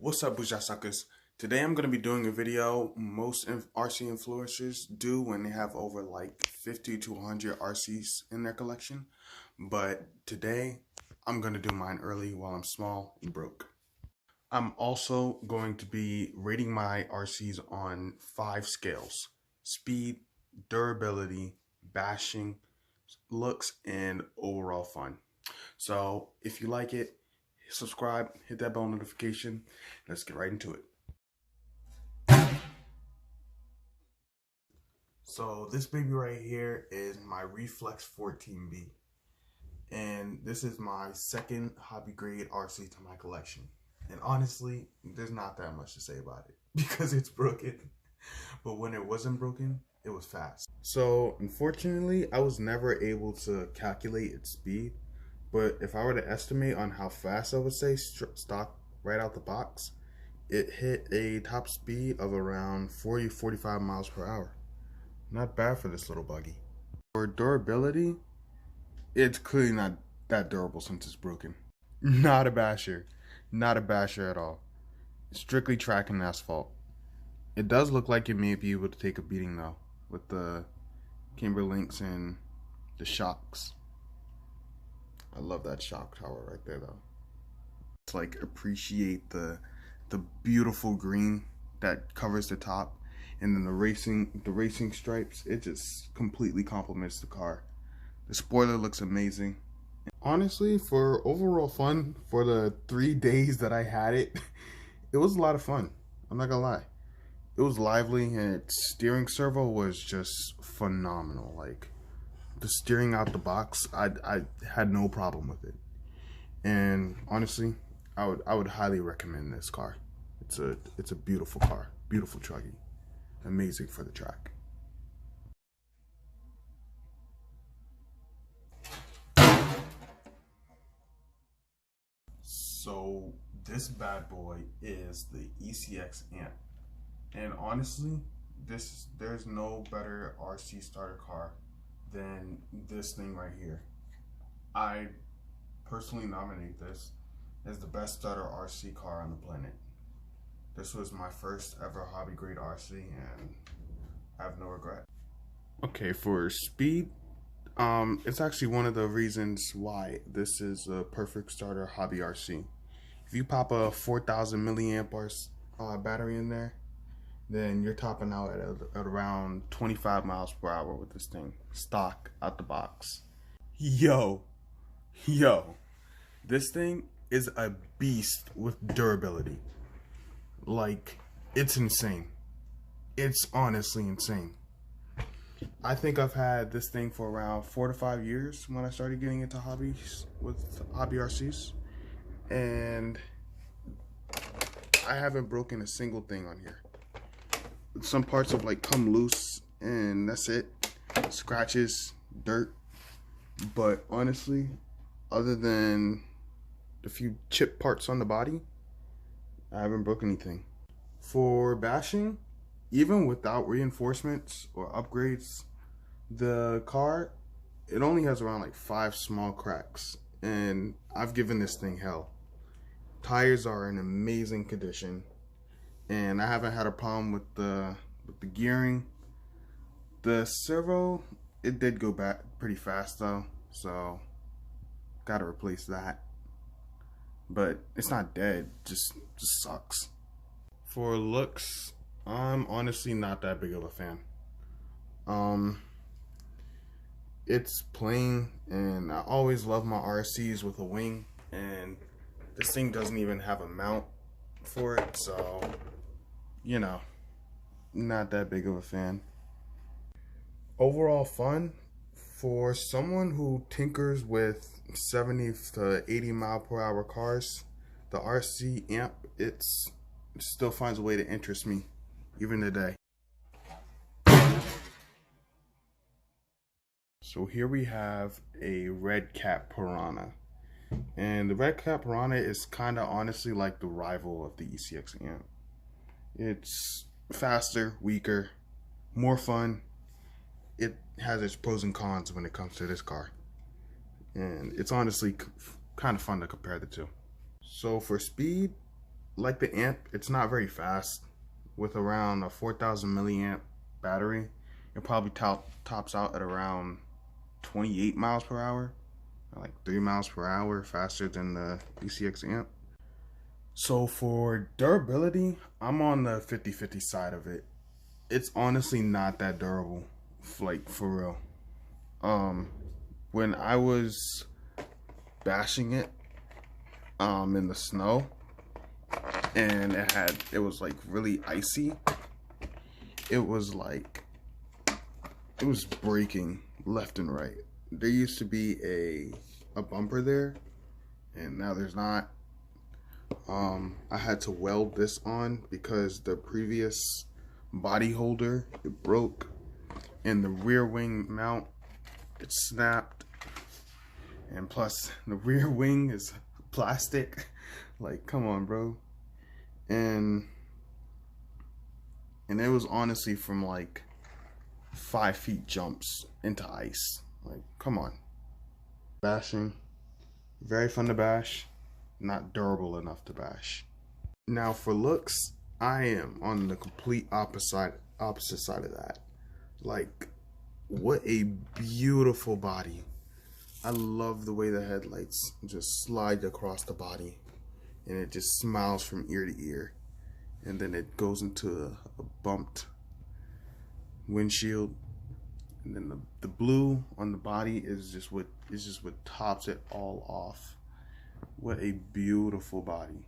What's up, Buja suckers? Today I'm going to be doing a video most RC influencers do when they have over like 50 to 100 RCs in their collection. But today I'm going to do mine early while I'm small and broke. I'm also going to be rating my RCs on 5 scales: speed, durability, bashing, looks, and overall fun. So if you like it, subscribe, hit that bell notification. Let's get right into it. So this baby right here is my Reflex 14B. And this is my second hobby grade RC to my collection. And honestly, there's not that much to say about it because it's broken. But when it wasn't broken, it was fast. So unfortunately, I was never able to calculate its speed. But if I were to estimate on how fast I would say stock right out the box, it hit a top speed of around 40-45 miles per hour. Not bad for this little buggy. For durability, it's clearly not that durable since it's broken. Not a basher. Not a basher at all. Strictly track and asphalt. It does look like it may be able to take a beating though, with the camber links and the shocks. I love that shock tower right there though. It's like appreciate the beautiful green that covers the top, and then the racing stripes. It just completely complements the car. The spoiler looks amazing. Honestly, for overall fun, for the 3 days that I had it, it was a lot of fun. I'm not gonna lie. It was lively, and its steering servo was just phenomenal. Like, the steering out the box, I had no problem with it. And honestly, I would highly recommend this car. It's a beautiful car, beautiful truggy, amazing for the track. So this bad boy is the Ecx Amp, and honestly, there's no better RC starter car than this thing right here. I personally nominate this as the best starter RC car on the planet. This was my first ever hobby grade RC, and I have no regret. Okay, for speed, it's actually one of the reasons why this is a perfect starter hobby RC. If you pop a 4,000 milliamp battery in there, then you're topping out at around 25 miles per hour with this thing, stock out the box. Yo, this thing is a beast with durability. Like, it's insane. It's honestly insane. I think I've had this thing for around 4 to 5 years when I started getting into hobbies with hobby RCs, and I haven't broken a single thing on here. Some parts have like come loose, and that's it. Scratches, dirt. But honestly, other than the few chip parts on the body, I haven't broken anything. For bashing, even without reinforcements or upgrades, the car, it only has around like 5 small cracks, and I've given this thing hell. Tires are in amazing condition, and I haven't had a problem with the gearing. The servo, it did go back pretty fast though, so gotta replace that. But it's not dead, just sucks. For looks, I'm honestly not that big of a fan. It's plain, and I always love my RCs with a wing, and this thing doesn't even have a mount for it, so you know, not that big of a fan. Overall fun, for someone who tinkers with 70 to 80 mile per hour cars, the RC Amp, it still finds a way to interest me even today. So here we have a Redcap Piranha, and the Redcap Piranha is kind of honestly like the rival of the Ecx Amp. It's faster, weaker, more fun. It has its pros and cons when it comes to this car, and it's honestly kind of fun to compare the two. So for speed, like the amp, it's not very fast. With around a 4,000 milliamp battery, it probably tops out at around 28 miles per hour, like 3 miles per hour faster than the Ecx Amp. So for durability, I'm on the 50-50 side of it. It's honestly not that durable, like for real. When I was bashing it in the snow, and it was like really icy, it was breaking left and right. There used to be a bumper there, and now there's not. I had to weld this on because the previous body holder, it broke, and the rear wing mount, it snapped, and plus the rear wing is plastic. Like, come on, bro. And it was honestly from like 5 feet jumps into ice. Like, come on. Bashing, very fun to bash, not durable enough to bash. Now for looks, I am on the complete opposite side of that. Like, what a beautiful body. I love the way the headlights just slide across the body, and it just smiles from ear to ear, and then it goes into a bumped windshield, and then the blue on the body is just what tops it all off. What a beautiful body.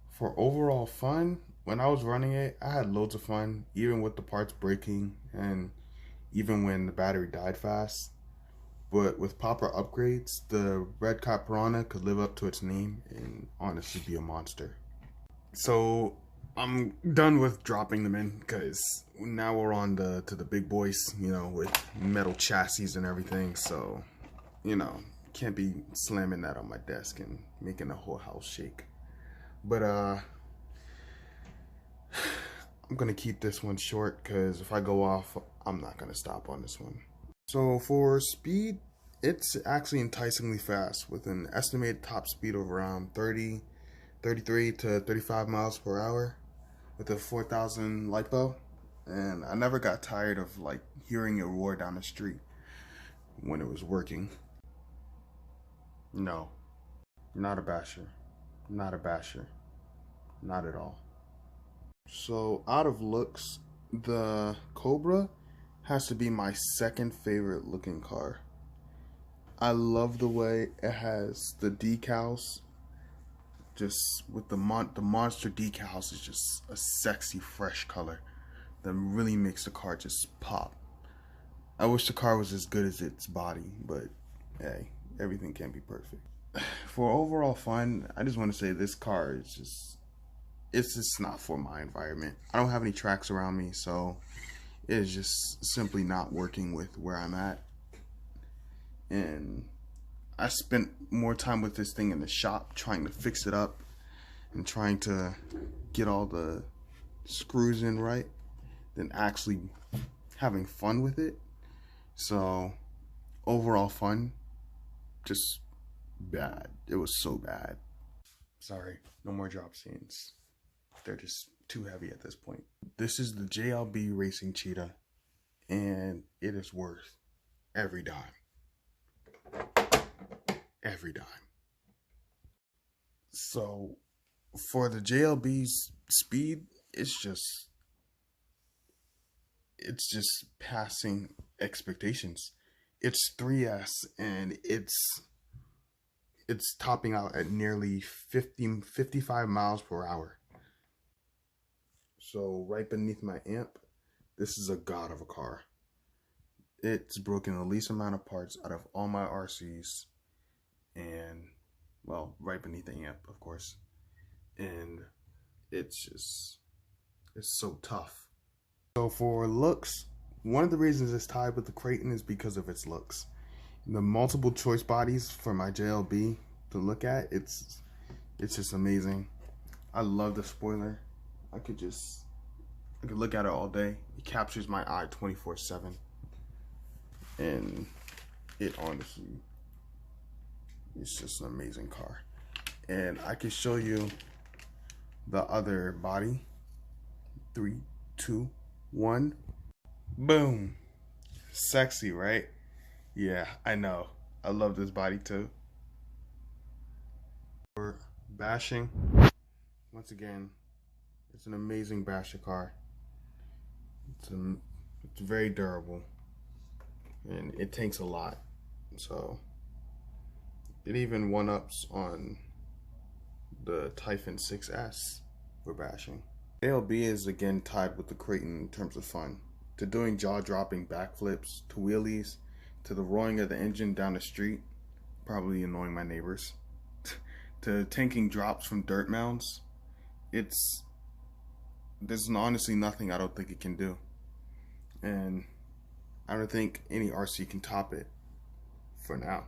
For overall fun, when I was running it, I had loads of fun, even with the parts breaking and even when the battery died fast. But with proper upgrades, the Redcap piranha could live up to its name and honestly be a monster. So I'm done with dropping them in, because now we're on to the big boys, you know, with metal chassis and everything. So, you know, can't be slamming that on my desk and making the whole house shake. But I'm gonna keep this one short, because if I go off, I'm not gonna stop on this one. So for speed, it's actually enticingly fast, with an estimated top speed of around 33 to 35 miles per hour with a 4,000 LiPo. And I never got tired of like hearing it roar down the street when it was working. No, not a basher, not a basher, not at all. So out of looks, the Cobra has to be my second favorite looking car. I love the way it has the decals, just with the monster decals, is just a sexy fresh color that really makes the car just pop. I wish the car was as good as its body, but hey, everything can't be perfect. For overall fun, I just want to say this car is it's just not for my environment. I don't have any tracks around me, so it is just simply not working with where I'm at. And I spent more time with this thing in the shop trying to fix it up and trying to get all the screws in right than actually having fun with it. So overall fun, just bad. It was so bad. Sorry, no more drop scenes. They're just too heavy at this point. This is the JLB Racing Cheetah, and it is worth every dime. Every dime. So for the JLB's speed, it's just passing expectations. It's 3S, and it's topping out at nearly 55 miles per hour. So right beneath my amp, this is a god of a car. It's broken the least amount of parts out of all my RCs, and well, right beneath the amp, of course. And it's so tough. So for looks, one of the reasons it's tied with the Creighton is because of its looks. The multiple choice bodies for my JLB to look at, it's just amazing. I love the spoiler. I could look at it all day. It captures my eye 24/7. And it honestly, it's just an amazing car. And I can show you the other body. 3, 2, 1. Boom. Sexy, right? Yeah, I know. I love this body too. For bashing, once again, it's an amazing basher car. It's very durable, and it takes a lot. So it even one-ups on the Typhon 6S for bashing. JLB is again tied with the Creighton in terms of fun. To doing jaw-dropping backflips, to wheelies, to the roaring of the engine down the street, probably annoying my neighbors, to tanking drops from dirt mounds. There's honestly nothing I don't think it can do. And I don't think any RC can top it for now.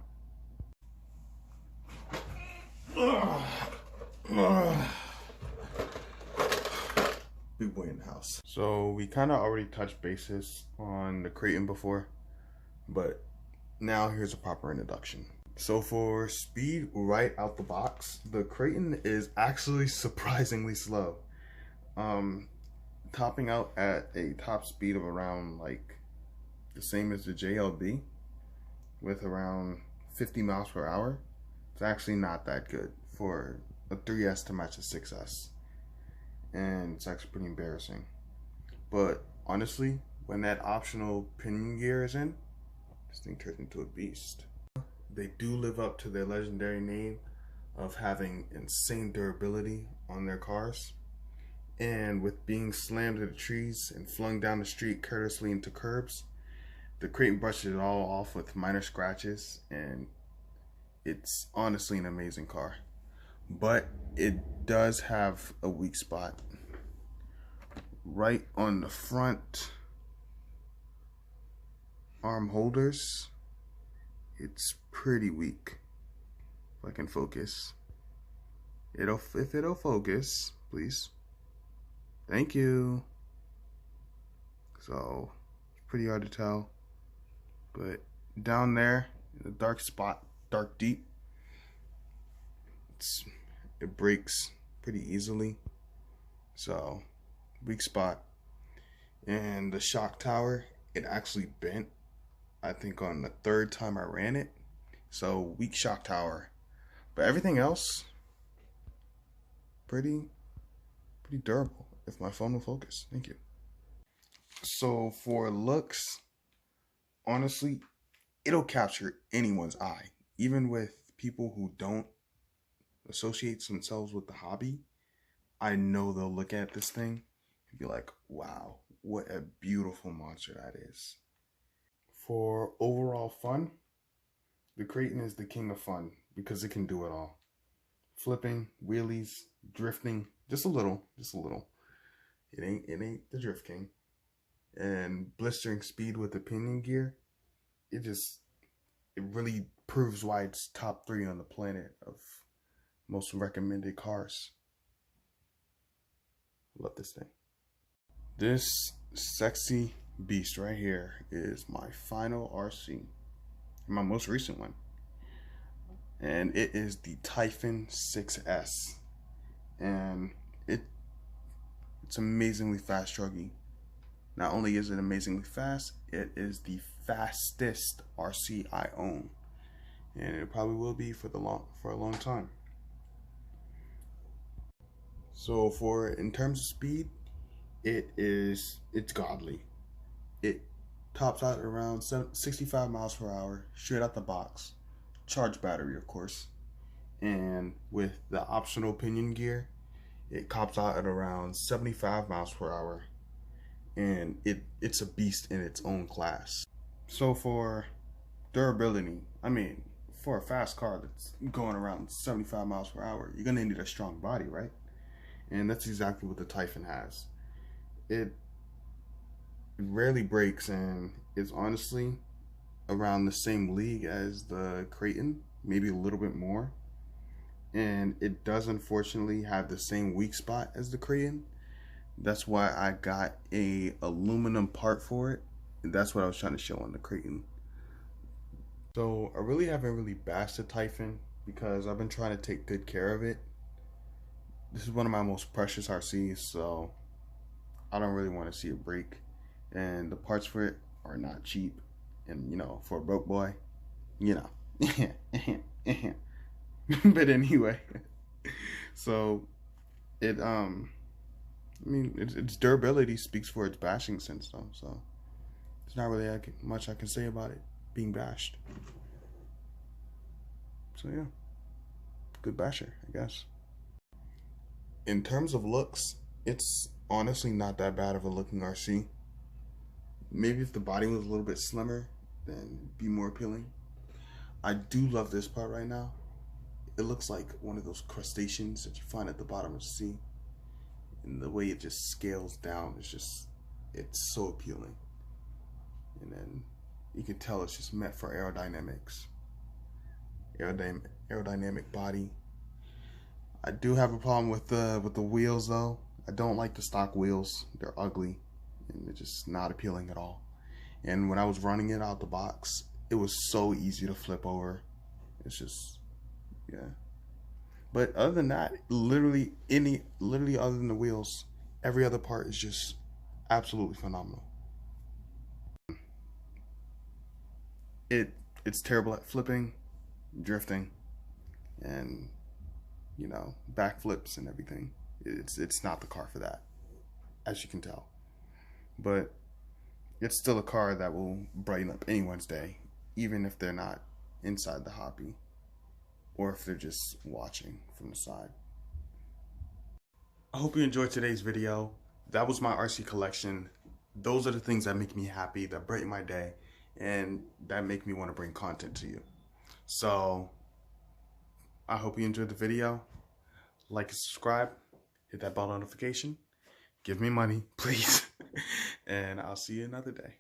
Big boy in the house. So we kind of already touched bases on the Creighton before, but now here's a proper introduction. So for speed right out the box, the Creighton is actually surprisingly slow. Topping out at a top speed of around like the same as the JLB with around 50 miles per hour. It's actually not that good for a 3S to match a 6S. And it's actually pretty embarrassing. But honestly, when that optional pinion gear is in, this thing turns into a beast. They do live up to their legendary name of having insane durability on their cars. And with being slammed to the trees and flung down the street carelessly into curbs, the Creighton brushes it all off with minor scratches, and it's honestly an amazing car. But it does have a weak spot. Right on the front arm holders, it's pretty weak. If I can focus. If it'll focus, please. Thank you. So, it's pretty hard to tell. But down there, in the dark spot, dark deep, it breaks pretty easily. So, weak spot. And the shock tower, it actually bent, I think on the 3rd time I ran it. So, weak shock tower. But everything else, pretty durable. If my phone will focus. Thank you. So for looks, honestly, it'll capture anyone's eye. Even with people who don't associate themselves with the hobby, I know they'll look at this thing and be like, wow, what a beautiful monster that is. For overall fun, the Creighton is the king of fun because it can do it all. Flipping, wheelies, drifting, just a little. It ain't the Drift King. And blistering speed with the pinion gear, it really proves why it's top 3 on the planet of most recommended cars. Love this thing. This sexy beast right here is my final RC, my most recent one. And it is the Typhon 6S. And it's amazingly fast druggy. Not only is it amazingly fast, it is the fastest RC I own, and it probably will be for a long time. So in terms of speed, it's godly. It tops out around 65 miles per hour straight out the box, charged battery of course, and with the optional pinion gear, it tops out at around 75 miles per hour, and it's a beast in its own class. So for durability, I mean, for a fast car that's going around 75 miles per hour, you're gonna need a strong body, right? And that's exactly what the Typhon has. It rarely breaks, and it's honestly around the same league as the Creighton, maybe a little bit more. And it does unfortunately have the same weak spot as the Creighton. That's why I got a aluminum part for it. That's what I was trying to show on the Creighton. So I haven't really bashed the Typhon because I've been trying to take good care of it. This is one of my most precious RCs, so I don't really want to see it break. And the parts for it are not cheap. And, you know, for a broke boy, you know. But anyway, so it, I mean, its durability speaks for its bashing sense, though. So there's not really much I can say about it being bashed. So yeah, good basher, I guess. In terms of looks, it's honestly not that bad of a looking RC. Maybe if the body was a little bit slimmer, then it'd be more appealing. I do love this part right now. It looks like one of those crustaceans that you find at the bottom of the sea. And the way it just scales down is just, it's so appealing. And then you can tell it's just meant for aerodynamics. Aerodynamic body. I do have a problem with the wheels though. I don't like the stock wheels. They're ugly and they're just not appealing at all. And when I was running it out the box, it was so easy to flip over. It's just, yeah. But other than that, literally other than the wheels, every other part is just absolutely phenomenal. It's terrible at flipping, drifting, and you know, backflips and everything. It's not the car for that, as you can tell. But it's still a car that will brighten up anyone's day, even if they're not inside the hobby or if they're just watching from the side. I hope you enjoyed today's video. That was my RC collection. Those are the things that make me happy, that brighten my day, and that make me want to bring content to you. So I hope you enjoyed the video. Like and subscribe, hit that bell notification, give me money, please. And I'll see you another day.